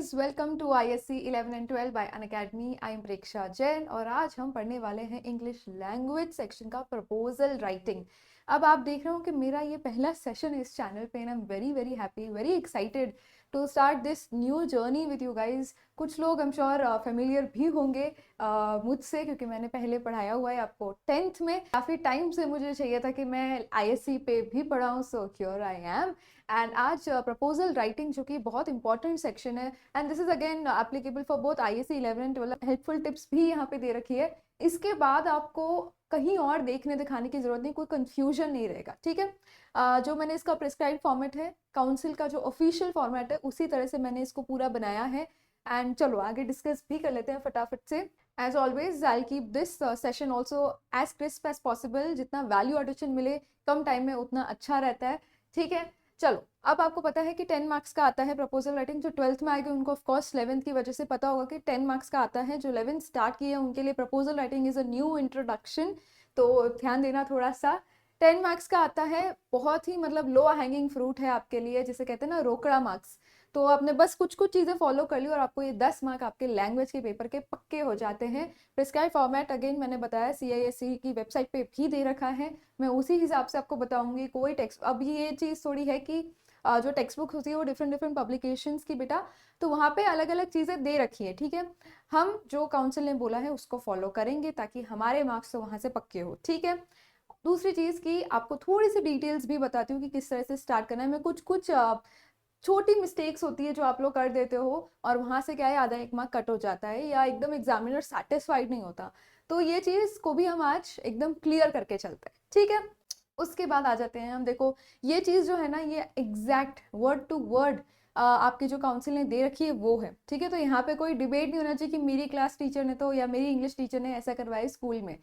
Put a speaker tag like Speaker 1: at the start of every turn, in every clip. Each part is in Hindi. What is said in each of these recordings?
Speaker 1: Guys, welcome to ISC 11 and 12 by Unacademy. I am Preksha Jain और आज हम पढ़ने वाले हैं इंग्लिश लैंग्वेज सेक्शन का प्रपोजल राइटिंग। अब आप देख रहे हो कि मेरा ये पहला सेशन है इस चैनल पे and I am very very happy, very excited to start this new journey with you guys. कुछ लोग आई एम श्योर फेमिलियर भी होंगे मुझसे, क्योंकि मैंने पहले पढ़ाया हुआ है आपको 10th में। काफ़ी टाइम से मुझे चाहिए था कि मैं ISC पे भी पढ़ाऊँ, so here I am. And आज प्रपोजल राइटिंग जो कि बहुत इंपॉर्टेंट सेक्शन है and this is again applicable for both ISC 11 and 12। Helpful tips भी यहाँ पे दे रखी है। इसके बाद आपको कहीं और देखने दिखाने की जरूरत नहीं, कोई कंफ्यूजन नहीं रहेगा, ठीक है। जो मैंने इसका प्रिस्क्राइब फॉर्मेट है, काउंसिल का जो ऑफिशियल फॉर्मेट है, उसी तरह से मैंने इसको पूरा बनाया है। एंड चलो आगे डिस्कस भी कर लेते हैं फटाफट से। As always I keep this session also as crisp as possible. जितना वैल्यू एडिशन मिले कम टाइम में उतना अच्छा रहता है, ठीक है। चलो, अब आपको पता है कि 10 मार्क्स का आता है प्रपोजल राइटिंग। जो 12th में आएगी उनको ऑफकोर्स 11th की वजह से पता होगा कि 10 मार्क्स का आता है। जो 11th स्टार्ट किए हैं उनके लिए proposal writing is a new introduction, तो ध्यान देना थोड़ा सा। 10 मार्क्स का आता है, बहुत ही मतलब लो हैंगिंग फ्रूट है आपके लिए, जिसे कहते हैं ना रोकड़ा मार्क्स। तो आपने बस कुछ कुछ चीज़ें फॉलो कर ली और आपको ये 10 मार्क आपके लैंग्वेज के पेपर के पक्के हो जाते हैं। प्रिस्क्राइब फॉर्मेट अगेन मैंने बताया CISC की वेबसाइट पे भी दे रखा है, मैं उसी हिसाब से आपको बताऊंगी। कोई टेक्स्ट, अब ये चीज़ थोड़ी है कि जो टेक्स्ट बुक होती है वो डिफरेंट डिफरेंट पब्लिकेशंस की बेटा, तो वहाँ पे अलग अलग चीज़ें दे रखी है, ठीक है। हम जो काउंसिल ने बोला है उसको फॉलो करेंगे ताकि हमारे मार्क्स तो वहाँ से पक्के हो, ठीक है। दूसरी चीज़ की आपको थोड़ी सी डिटेल्स भी बताती हूँ कि किस तरह से स्टार्ट करना है। मैं कुछ कुछ छोटी मिस्टेक्स होती है जो आप लोग कर देते हो और वहाँ से क्या है, आधा एक मार्क कट हो जाता है या एकदम एग्जामिनर सेटिस्फाइड नहीं होता। तो ये चीज़ को भी हम आज एकदम क्लियर करके चलते हैं, ठीक है। उसके बाद आ जाते हैं हम, देखो ये चीज़ जो है ना, ये एग्जैक्ट वर्ड टू वर्ड आपकी जो काउंसिल ने दे रखी है वो है, ठीक है। तो यहाँ पे कोई डिबेट नहीं होना चाहिए कि मेरी क्लास टीचर ने तो या मेरी इंग्लिश टीचर ने ऐसा करवाया स्कूल में।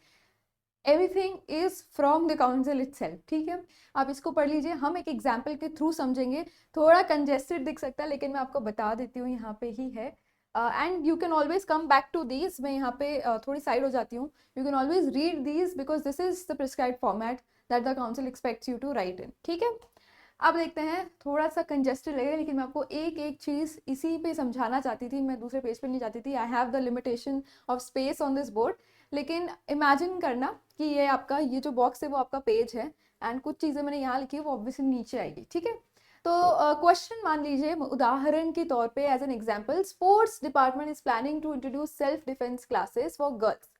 Speaker 1: Everything is from the council itself, ठीक है। आप इसको पढ़ लीजिए, हम एक एग्जाम्पल के थ्रू समझेंगे। थोड़ा कंजेस्टेड दिख सकता है लेकिन मैं आपको बता देती हूँ, यहाँ पे ही है। And you can always come back to these. मैं यहाँ पे थोड़ी साइड हो जाती हूँ। You can always read these because this is the prescribe format that the council expects you to write in, ठीक है। अब देखते हैं, थोड़ा सा कंजेस्टेड लगेगा लेकिन मैं आपको एक एक चीज़ इसी पे समझाना चाहती थी, मैं दूसरे पेज पे नहीं जाती थी। I have the limitation of space on this board. लेकिन इमेजिन करना कि ये आपका ये जो बॉक्स है वो आपका पेज है एंड कुछ चीज़ें मैंने यहाँ लिखी है वो ऑब्वियसली नीचे आएगी, ठीक है। तो क्वेश्चन मान लीजिए उदाहरण के तौर पे, as an example, sports department is planning to introduce self defence classes for girls,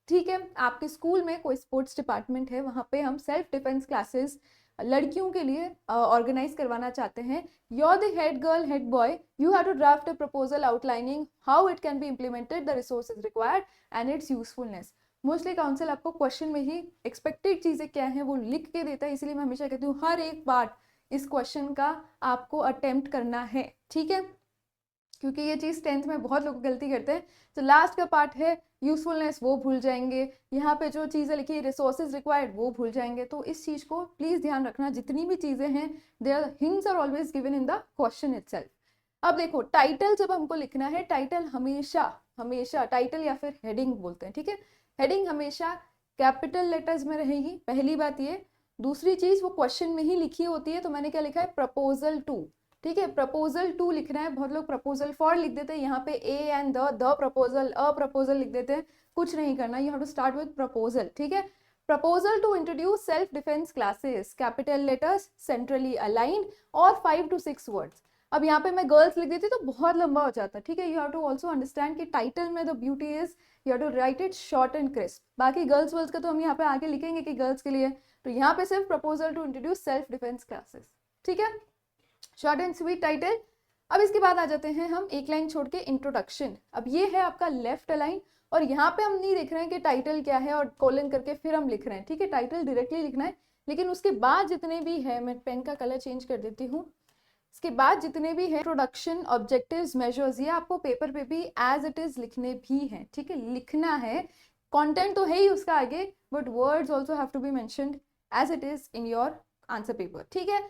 Speaker 1: ठीक है। आपके स्कूल में कोई स्पोर्ट्स डिपार्टमेंट है, वहाँ पे हम सेल्फ डिफेंस क्लासेस लड़कियों के लिए ऑर्गेनाइज करवाना चाहते हैं। You're the head girl, head boy. You have to draft a proposal outlining how it can be implemented, the resources required, and its usefulness. Mostly council आपको क्वेश्चन में ही एक्सपेक्टेड चीज़ें क्या हैं वो लिख के देता है, इसलिए मैं हमेशा कहती हूँ हर एक पार्ट इस क्वेश्चन का आपको अटेम्प्ट करना है, ठीक है। क्योंकि ये चीज़ 10th में बहुत लोग गलती करते हैं। तो लास्ट का पार्ट है यूजफुलनेस, वो भूल जाएंगे। यहाँ पे जो चीज़ें लिखी है रिसोर्सेज रिक्वायर्ड, वो भूल जाएंगे। तो इस चीज़ को प्लीज़ ध्यान रखना, जितनी भी चीज़ें हैं there hints are always given in the question itself. अब देखो, टाइटल जब हमको लिखना है, टाइटल हमेशा हमेशा टाइटल या फिर हेडिंग बोलते हैं, ठीक है। हेडिंग हमेशा कैपिटल लेटर्स में रहेगी, पहली बात ये। दूसरी चीज़, वो क्वेश्चन में ही लिखी होती है, तो मैंने क्या लिखा है, प्रपोजल टू, ठीक है। प्रपोजल टू लिखना है। बहुत लोग प्रपोजल फॉर लिख देते हैं, यहाँ पे a and the proposal, a proposal लिख देते हैं। कुछ नहीं करना, you have to start with proposal, ठीक है। Proposal to introduce self defence classes, capital letters, centrally aligned और 5 to 6 वर्ड्स। अब यहाँ पे मैं गर्ल्स लिख देती तो बहुत लंबा हो जाता, ठीक है। You have to also understand कि टाइटल में the beauty is you have to write it short and crisp. बाकी गर्ल्स वर्ल्स का तो हम यहाँ पे आगे लिखेंगे कि गर्ल्स के लिए, तो यहाँ पे सिर्फ proposal to introduce self defence classes, ठीक है। Short and sweet title. अब इसके बाद आ जाते हैं हम एक लाइन छोड़ के इंट्रोडक्शन। अब ये है आपका लेफ्ट लाइन और यहाँ पे हम नहीं लिख रहे हैं कि टाइटल क्या है और कोलन करके फिर हम लिख रहे हैं, ठीक है। टाइटल डायरेक्टली लिखना है, लेकिन उसके बाद जितने भी है, मैं पेन का कलर चेंज कर देती हूँ। इसके बाद जितने भी है इंट्रोडक्शन, ऑब्जेक्टिव्स, मेजर्स, ये आपको पेपर पे भी एज इट इज लिखने भी हैं, ठीक है। लिखना है, कंटेंट तो है ही उसका आगे, but words also have to be mentioned as it is in your answer paper, ठीक है।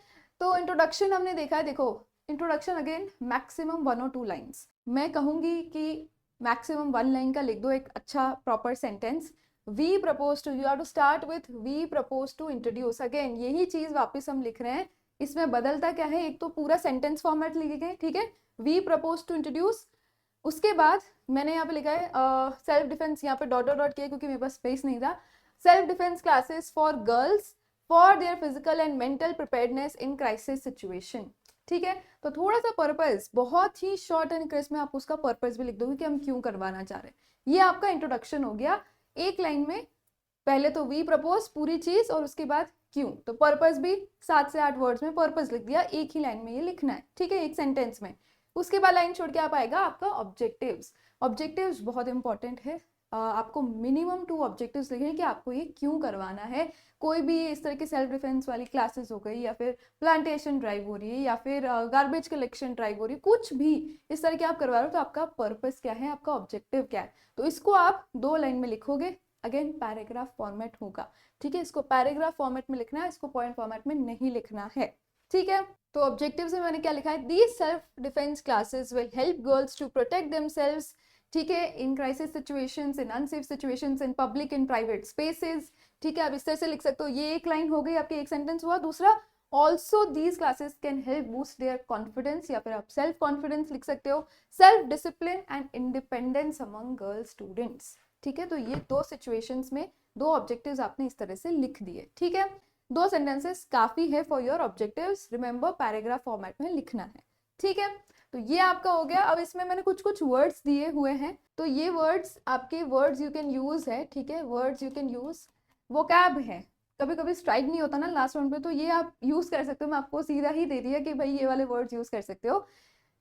Speaker 1: तो इंट्रोडक्शन हमने देखा है, देखो introduction again maximum 1 or 2 lines. मैं कहूँगी कि मैक्सिमम 1 लाइन का लिख दो एक अच्छा proper sentence. We propose to, you have to start with we propose to introduce. Again यही चीज़ वापस हम लिख रहे हैं, इसमें बदलता क्या है, एक तो पूरा सेंटेंस फॉर्मेट लिखे गए, ठीक है। We propose to introduce. उसके बाद मैंने यहाँ पे लिखा है सेल्फ डिफेंस, यहाँ पे डॉट डॉट डॉट किया क्योंकि मेरे पास स्पेस नहीं था। Self defence classes for girls for their physical and mental preparedness in crisis situation. ठीक है, तो थोड़ा सा पर्पस, बहुत ही शॉर्ट एंड क्रिस्प में आप उसका पर्पस भी लिख दोगे कि हम क्यों करवाना चाह रहे हैं। ये आपका इंट्रोडक्शन हो गया एक लाइन में। पहले तो वी प्रपोज पूरी चीज और उसके बाद क्यों, तो पर्पस भी 7 से 8 वर्ड्स में पर्पस लिख दिया, एक ही लाइन में ये लिखना है, ठीक है, एक सेंटेंस में। उसके बाद लाइन छोड़ के आप आएगा आपका ऑब्जेक्टिव्स। ऑब्जेक्टिव्स बहुत इंपॉर्टेंट है, आपको मिनिमम 2 ऑब्जेक्टिव्स लिखे कि आपको ये क्यों करवाना है। कोई भी इस तरह की सेल्फ डिफेंस वाली क्लासेस हो गई, या फिर प्लांटेशन ड्राइव हो रही है, या फिर गार्बेज कलेक्शन ड्राइव हो रही है, कुछ भी इस तरह के आप करवा रहे हो, तो आपका पर्पस क्या है, आपका ऑब्जेक्टिव क्या है, तो इसको आप 2 लाइन में लिखोगे। अगेन पैराग्राफ फॉर्मेट होगा, ठीक है, इसको पैराग्राफ फॉर्मेट में लिखना है, इसको पॉइंट फॉर्मेट में नहीं लिखना है, ठीक है। तो ऑब्जेक्टिव से मैंने क्या लिखा है, these self defence classes will help girls to protect themselves, ठीक है, in crisis situations, in unsafe situations, in public in private spaces, ठीक है। आप इस तरह से लिख सकते हो, ये एक लाइन हो गई आपकी, एक सेंटेंस हुआ। दूसरा, also these classes can help boost their confidence, या फिर आप सेल्फ कॉन्फिडेंस लिख सकते हो, self discipline and independence among girl students, ठीक है। तो ये 2 सिचुएशंस में 2 ऑब्जेक्टिव्स आपने इस तरह से लिख दिए, ठीक है। 2 सेंटेंसेस काफी है for your objectives, remember paragraph format में लिखना है, ठीक है। तो ये आपका हो गया। अब इसमें मैंने कुछ कुछ वर्ड्स दिए हुए हैं, तो ये वर्ड्स आपके वर्ड्स यू कैन यूज है, ठीक है, words you can use. Vocab है, कभी कभी स्ट्राइक नहीं होता ना लास्ट राउंड पे, तो ये आप यूज कर सकते हो, मैं आपको सीधा ही दे दिया कि भाई ये वाले वर्ड्स यूज कर सकते हो।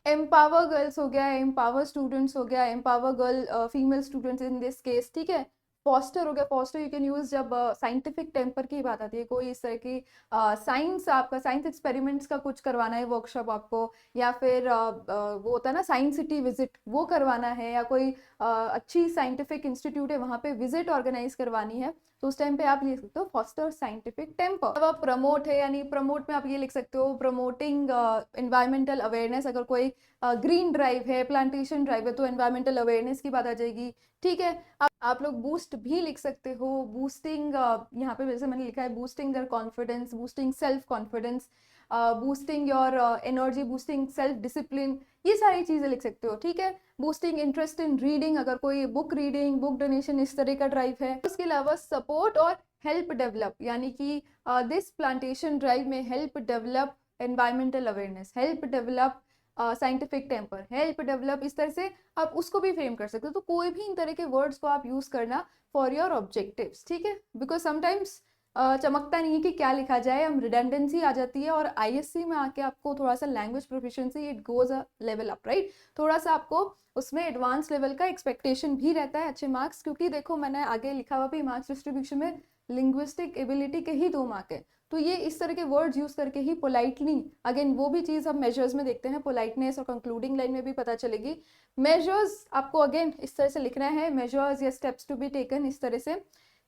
Speaker 1: एम्पावर गर्ल्स हो गया, एम्पावर स्टूडेंट्स हो गया, empower girl female students in this case, ठीक है। फॉस्टर हो गया, फॉस्टर यू कैन यूज जब साइंटिफिक टेम्पर की बात आती है, कोई इस तरह की साइंस, आपका साइंस एक्सपेरिमेंट्स का कुछ करवाना है वर्कशॉप आपको, या फिर वो होता है ना साइंस सिटी विजिट, वो करवाना है, या कोई अच्छी साइंटिफिक इंस्टीट्यूट है वहाँ पे विजिट ऑर्गेनाइज करवानी है, तो उस टाइम पे आप लिख सकते हो फॉस्टर साइंटिफिक टेम्पर। अब प्रमोट है, यानी प्रमोट में आप ये लिख सकते हो प्रमोटिंग एनवायरमेंटल अवेयरनेस। अगर कोई ग्रीन ड्राइव है, प्लांटेशन ड्राइव है, तो एनवायरमेंटल अवेयरनेस की बात आ जाएगी, ठीक है। आप लोग बूस्ट भी लिख सकते हो, बूस्टिंग, यहाँ पे जैसे मैंने लिखा है boosting there confidence, boosting self confidence, boosting your energy, boosting self discipline, ये सारी चीजें लिख सकते हो, ठीक है। बूस्टिंग इंटरेस्ट इन रीडिंग, अगर कोई बुक रीडिंग, बुक डोनेशन इस तरह का ड्राइव है। उसके अलावा सपोर्ट और हेल्प डेवलप, यानी कि दिस प्लांटेशन ड्राइव में help develop environmental awareness, help develop scientific temper, help develop, इस तरह से आप उसको भी फ्रेम कर सकते हो। तो कोई भी इन तरह के वर्ड्स को आप यूज करना फॉर योर ऑब्जेक्टिव्स, ठीक है। बिकॉज समटाइम्स चमकता नहीं है कि क्या लिखा जाए, हम रिडेंडेंसी आ जाती है, और आईएससी में आके आपको थोड़ा सा language proficiency it goes a level up, right. थोड़ा सा आपको उसमें एडवांस लेवल का एक्सपेक्टेशन भी रहता है, अच्छे मार्क्स, क्योंकि देखो मैंने आगे लिखा हुआ भी मार्क्स डिस्ट्रीब्यूशन में लिंग्विस्टिक एबिलिटी के ही 2 मार्क है, तो ये इस तरह के वर्ड्स यूज करके ही पोलाइटली, अगेन वो भी चीज हम मेजर्स में देखते हैं, पोलाइटनेस और कंक्लूडिंग लाइन में भी पता चलेगी। मेजर्स आपको अगेन इस तरह से लिखना है, मेजर्स या स्टेप्स टू बी टेकन, इस तरह से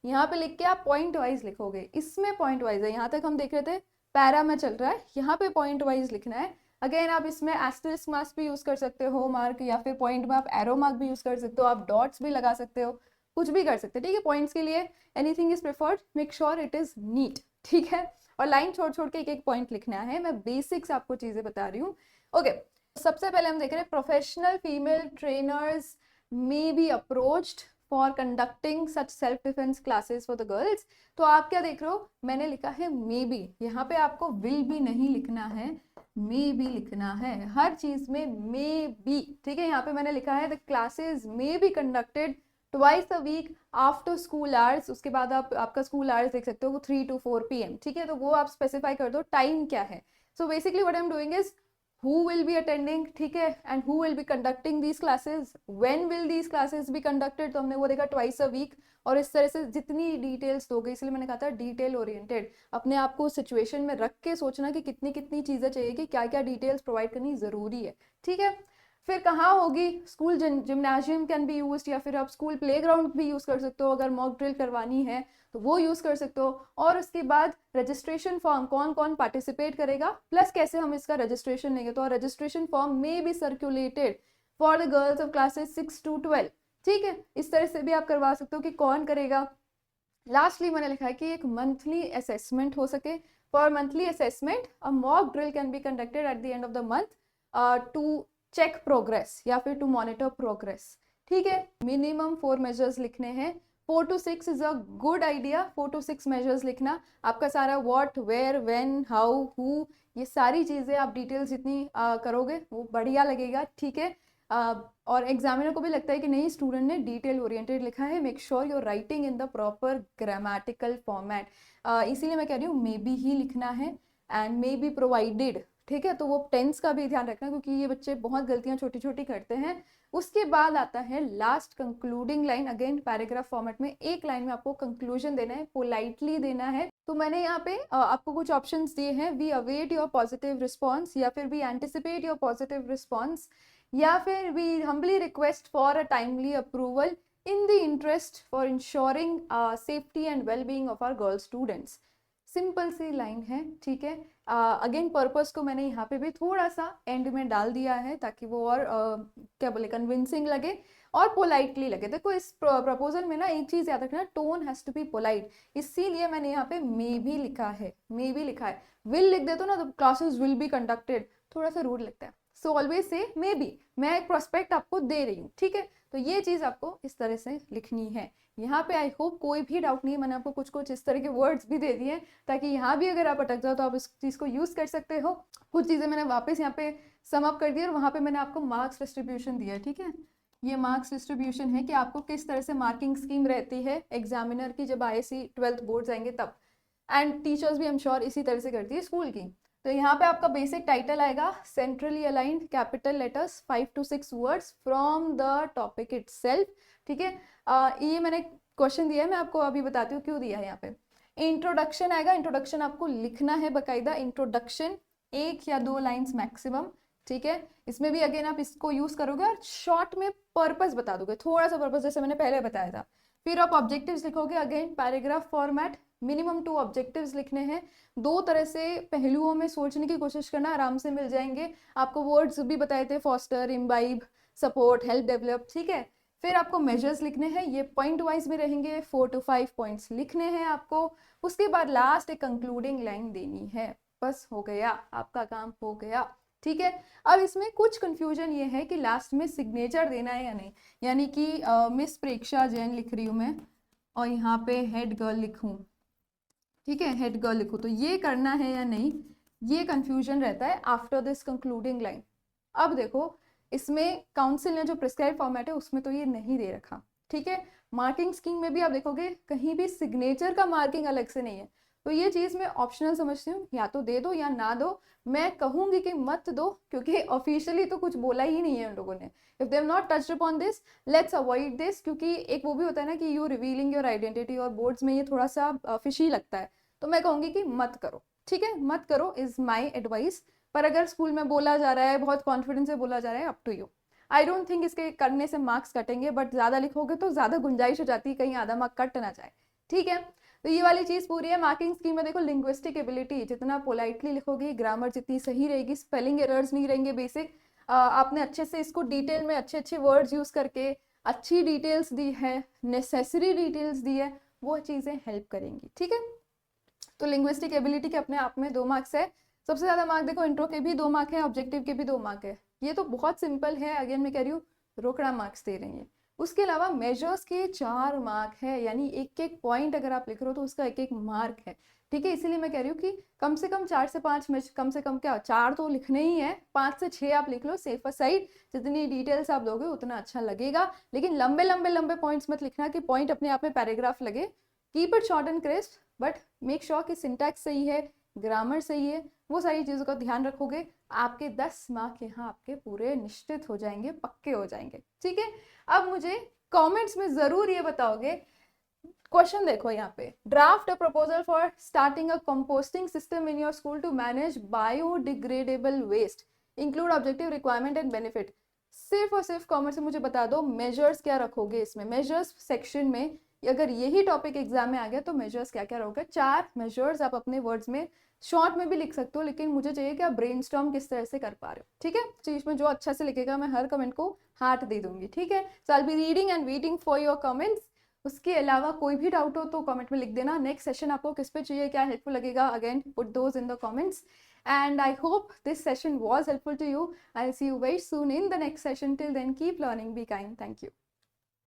Speaker 1: यहाँ पे लिख के आप पॉइंट वाइज लिखोगे। इसमें पॉइंट वाइज है, यहाँ तक हम देख रहे थे पैरा में चल रहा है, यहाँ पे पॉइंट वाइज लिखना है। अगेन आप इसमें एस्टेरिस्क मार्क्स भी यूज कर सकते हो मार्क, या फिर पॉइंट में आप एरो मार्क भी यूज कर सकते हो, आप डॉट्स भी लगा सकते हो, कुछ भी कर सकते हो, ठीक है। पॉइंट्स के लिए anything is preferred, make sure it is neat, ठीक है। और लाइन छोड़ छोड़ के एक एक पॉइंट लिखना है, मैं बेसिक्स आपको चीजें बता रही हूँ, ओके। सबसे पहले हम देख रहे हैं professional female trainers may be approached for conducting such self defence classes for the girls. तो आप क्या देख रहे हो, मैंने लिखा है मे बी, यहाँ पे आपको विल भी नहीं लिखना है, मे बी लिखना है, हर चीज में मे बी, ठीक है। यहाँ पे मैंने लिखा है the classes may be conducted twice a week after school hours, उसके बाद आप आपका स्कूल आवर्स देख सकते हो, वो 3 to 4 PM, ठीक है। तो वो आप स्पेसिफाई कर दो टाइम क्या है। So basically what I am doing is who will be attending, ठीक है, and who will be conducting these classes, when will these classes be conducted, तो हमने वो देखा twice a week, और इस तरह से जितनी डिटेल्स दोगे, इसलिए मैंने कहा था डिटेल ओरिएंटेड, अपने आप को सिचुएशन में रख के सोचना कि कितनी कितनी चीजें चाहिए, कि क्या क्या डिटेल्स प्रोवाइड करनी जरूरी है, ठीक है। फिर कहाँ होगी, school gymnasium can be use, या फिर आप स्कूल प्लेग्राउंड भी यूज कर सकते हो, अगर मॉक ड्रिल करवानी है तो वो यूज कर सकते हो। और उसके बाद रजिस्ट्रेशन फॉर्म, कौन कौन पार्टिसिपेट करेगा, प्लस कैसे हम इसका रजिस्ट्रेशन लेंगे, तो registration form may be circulated for the girls of classes 6 to 12, ठीक है। इस तरह से भी आप करवा सकते हो कि कौन करेगा। लास्टली मैंने लिखा है कि एक मंथली असेसमेंट हो सके, for monthly assessment a mock drill can be conducted at the end of the month to check progress या फिर टू मॉनिटर प्रोग्रेस। ठीक है, मिनिमम 4 मेजर्स लिखने हैं। 4 to 6 is a good idea, 4 to 6 measures लिखना। आपका सारा what, where, when, how, who, ये सारी चीजें आप डिटेल्स जितनी करोगे वो बढ़िया लगेगा। ठीक है, और एग्जामिनर को भी लगता है कि नहीं, स्टूडेंट ने डिटेल ओरिएंटेड लिखा है। Make sure your writing in the proper grammatical format. इसीलिए मैं कह रही हूँ मे बी ही लिखना है एंड मे बी प्रोवाइडेड। ठीक है, तो वो टेंस का भी ध्यान रखना, क्योंकि ये बच्चे बहुत गलतियां छोटी छोटी करते हैं। उसके बाद आता है last concluding line. Again paragraph format में एक लाइन में आपको कंक्लूजन देना है, पोलाइटली देना है। तो मैंने यहाँ पे आपको कुछ ऑप्शंस दिए हैं। We await your positive response, या फिर we anticipate your positive response, या फिर we humbly request for a timely approval in the interest for ensuring safety and wellbeing of our girl students. Simple सी लाइन है। ठीक है, अगेन पर्पस को मैंने यहाँ पे भी थोड़ा सा एंड में डाल दिया है ताकि वो और क्या बोले, कन्विंसिंग लगे और पोलाइटली लगे। देखो इस प्रपोजल में ना एक चीज याद रखना, tone has to be polite, इसीलिए मैंने यहाँ पे मे भी लिखा है। मे भी लिखा है, विल लिख देते हो ना तो क्लासेस विल बी कंडक्टेड, थोड़ा सा रूड लगता है। So always say may be, मैं एक प्रोस्पेक्ट आपको दे रही हूँ। ठीक है, तो ये चीज आपको इस तरह से लिखनी है। यहाँ पे आई होप कोई भी डाउट नहीं है, मैंने आपको कुछ कुछ इस तरह के वर्ड्स भी दे दिए ताकि यहाँ भी अगर आप अटक जाओ तो आप इस चीज को यूज कर सकते हो। कुछ चीजें मैंने वापस यहाँ पे सम अप कर दी और वहां पे मैंने आपको मार्क्स डिस्ट्रीब्यूशन दिया है। ठीक है, ये मार्क्स डिस्ट्रीब्यूशन है कि आपको किस तरह से मार्किंग स्कीम रहती है एग्जामिनर की जब ISC 12th बोर्ड आएंगे तब, एंड टीचर्स भी आई एम श्योर इसी तरह से करती है स्कूल की। तो यहाँ पे आपका बेसिक टाइटल आएगा, centrally aligned capital letters 5 to 6 words from the topic itself. ठीक है, ये मैंने क्वेश्चन दिया है, मैं आपको अभी बताती हूँ क्यों दिया है। यहाँ पे इंट्रोडक्शन आएगा, इंट्रोडक्शन आपको लिखना है बकायदा, इंट्रोडक्शन 1 या 2 लाइंस मैक्सिमम। ठीक है, इसमें भी अगेन आप इसको यूज करोगे और शॉर्ट में पर्पस बता दोगे, थोड़ा सा पर्पस जैसे मैंने पहले बताया था। फिर आप ऑब्जेक्टिव्स लिखोगे, again paragraph format, minimum 2 objectives लिखने हैं। 2 तरह से पहलुओं में सोचने की कोशिश करना, आराम से मिल जाएंगे आपको। वर्ड्स भी बताए थे, foster, imbibe, support, help, develop. ठीक है, फिर आपको मेजर्स लिखने हैं, ये पॉइंट वाइज में रहेंगे, 4 to 5 पॉइंट्स लिखने हैं आपको। उसके बाद लास्ट एक कंक्लूडिंग लाइन देनी है। बस हो गया, आपका काम हो गया। ठीक है, अब इसमें कुछ कंफ्यूजन ये है कि लास्ट में सिग्नेचर देना है या नहीं, यानी कि मिस प्रेक्षा जैन लिख रही हूँ मैं और यहाँ पे हेड गर्ल लिखूँ। ठीक है, हेड गर्ल लिखूँ, तो ये करना है या नहीं, ये कंफ्यूजन रहता है आफ्टर दिस कंक्लूडिंग लाइन। अब देखो इसमें काउंसिल ने जो प्रिस्क्राइब फॉर्मेट है उसमें तो ये नहीं दे रखा। ठीक है, मार्किंग स्कीम में भी आप देखोगे कहीं भी सिग्नेचर का मार्किंग अलग से नहीं है। तो ये चीज मैं ऑप्शनल समझती हूँ, या तो दे दो या ना दो। मैं कहूंगी कि मत दो, क्योंकि ऑफिशियली तो कुछ बोला ही नहीं है उन लोगों ने। If they have not touched upon this, let's avoid this, क्योंकि एक वो भी होता है ना कि यू रिवीलिंग योर आइडेंटिटी, और बोर्ड्स में ये थोड़ा सा फिशी लगता है। तो मैं कहूंगी कि मत करो। ठीक है, मत करो इज माई एडवाइस। पर अगर स्कूल में बोला जा रहा है, बहुत कॉन्फिडेंस से बोला जा रहा है, up to you. I don't think इसके करने से मार्क्स कटेंगे, बट ज्यादा लिखोगे तो ज्यादा गुंजाइश हो जाती है कहीं आधा मार्क कट ना जाए। ठीक है, तो ये वाली चीज पूरी है। मार्किंग स्कीम में देखो, लिंग्विस्टिक एबिलिटी जितना पोलाइटली लिखोगे, ग्रामर जितनी सही रहेगी, स्पेलिंग एरर्स नहीं रहेंगे, बेसिक आपने अच्छे से इसको डिटेल में अच्छे अच्छे वर्ड्स यूज करके अच्छी डिटेल्स दी है, नेसेसरी डिटेल्स दी है, वो चीजें हेल्प करेंगी। ठीक है, तो लिंग्विस्टिक एबिलिटी के अपने आप में 2 मार्क्स है। सबसे ज्यादा मार्क देखो इंट्रो के भी 2 मार्क है, ऑब्जेक्टिव के भी 2 मार्क है। ये तो बहुत सिंपल है, अगेन मैं कह रही हूँ रोकड़ा मार्क्स दे रही है। उसके अलावा मेजर्स के 4 मार्क है, यानी एक एक पॉइंट अगर आप लिख रहे हो तो उसका एक एक मार्क है। ठीक है, इसीलिए मैं कह रही हूँ कि कम से कम 4 से 5 में, कम से कम क्या 4 तो लिखने ही है, 5 से 6 आप लिख लो, सेफर साइड। जितनी डिटेल्स आप दोगे उतना अच्छा लगेगा, लेकिन लंबे लंबे लंबे पॉइंट्स मत लिखना कि पॉइंट अपने आप में पैराग्राफ लगे। Keep it short and crisp, but make sure कि सिंटैक्स सही है, ग्रामर सही है, वो सारी चीज़ों का ध्यान रखोगे। आपके 10 मार्क यहाँ आपके पूरे निश्चित हो जाएंगे, पक्के हो जाएंगे। ठीक है, अब मुझे कमेंट्स में जरूर ये बताओगे। क्वेश्चन देखो यहाँ पे, draft a proposal for starting a composting system in your school to manage biodegradable waste, include objective, requirement and benefit. सिर्फ और सिर्फ कमेंट से मुझे बता दो मेजर्स क्या रखोगे इसमें। मेजर्स सेक्शन में अगर यही टॉपिक एग्जाम में आ गया तो मेजर्स क्या क्या रहोगे। 4 मेजर्स आप अपने वर्ड्स में शॉर्ट में भी लिख सकते हो, लेकिन मुझे चाहिए कि आप ब्रेनस्टॉर्म किस तरह से कर पा रहे हो। ठीक है, चीज में जो अच्छा से लिखेगा मैं हर कमेंट को हार्ट दे दूंगी। ठीक है, so I will be reading and waiting for your comments. उसके अलावा कोई भी डाउट हो तो कमेंट में लिख देना। नेक्स्ट सेशन आपको किस पे चाहिए, क्या हेल्पफुल लगेगा, again put those in the comments. And I hope this session was helpful to you. I'll see you very soon in the next session. Till then, keep learning, be kind. Thank you.